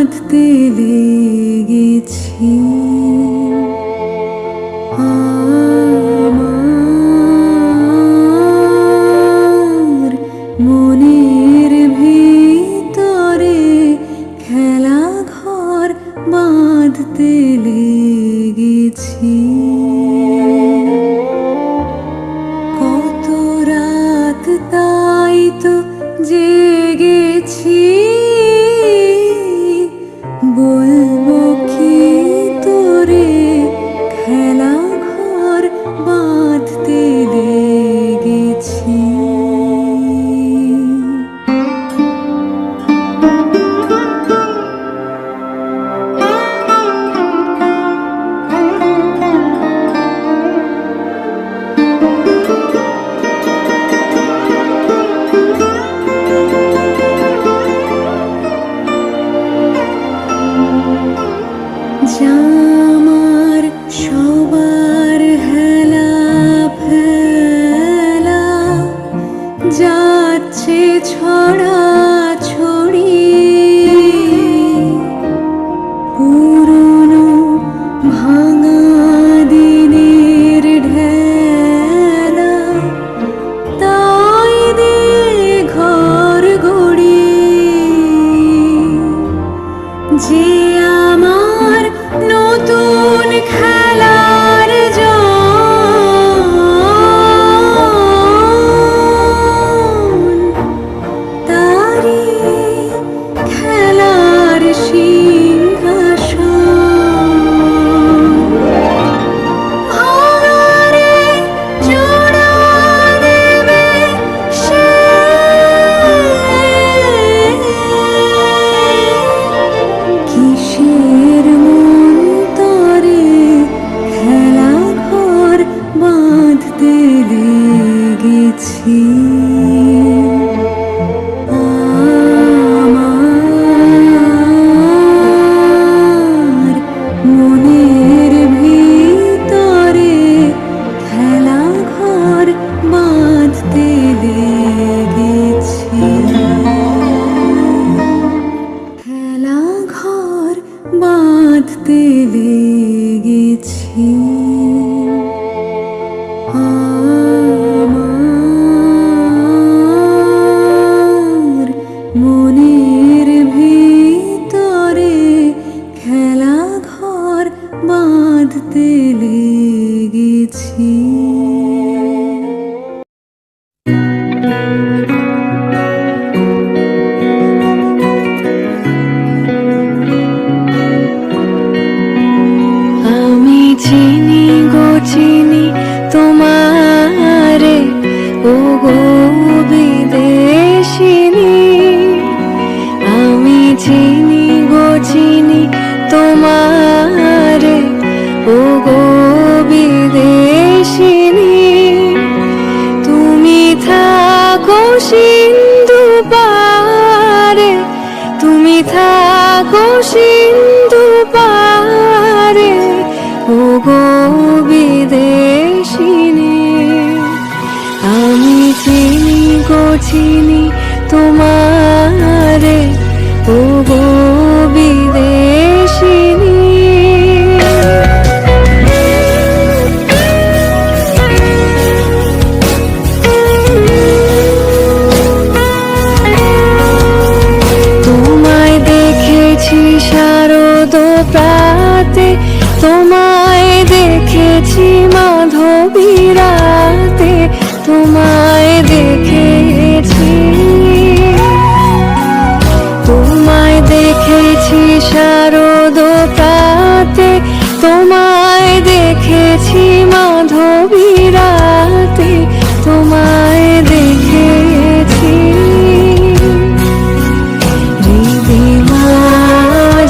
বাঁধতে লেগেছি। আমার মনের ভিতরে খেলা ঘর বাঁধতে লেগেছি। কত রাত তাই তো জেগেছি, বলবো কি তোরে খেলা ঘর বাঁধতে লেগেছি। জামার সবার হেলা ফেলা যাচ্ছে ছড়া ছড়ি, পুরনো ভাঙা দিনের ঢেলা তাই দিয়ে ঘর গড়ি। যে আমার নতুন খেলার জন, তারি খেলার সিংহাসন। ভাঙারে জোড়া দেবে সে, কিসের মন্তরে খেলা ঘর বাঁধতে লেগেছি। আমার মনের ভিতরে খেলা ঘর বাঁধতে লেগেছি। খেলা ঘর বাঁধতে লেগেছি। আমার মনের ভিতরে খেলা ঘর বাঁধতে লেগেছি। আমি চিনি গো চিনি তোমারে, ও গো বিদেশিনী। আমি চিনি গো চিনি তোমারে, ও গো বিদেশিনী। তুমি থাকো সিন্ধু পারে, তুমি থাকো সিন্ধু পারে, ও গো বিদেশিনী। আমি চিনি গো চিনি তোমারে, ও গো বিদেশিনী। তোমায় দেখেছি শারদ প্রাতে, তোমায় দেখেছি মাধবী রাতে, তোমায় দেখেছি, তোমায় দেখেছি শারদ প্রাতে, তোমায় দেখেছি মাধবী রাতে, তোমায় দেখেছি। হৃদি মাঝারে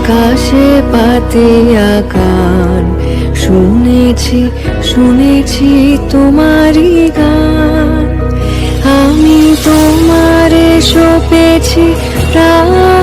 আকাশে পাতিয়া গান, শুনেছি শুনেছি তোমারই গান। আমি তোমারে সপেছি প্রাণ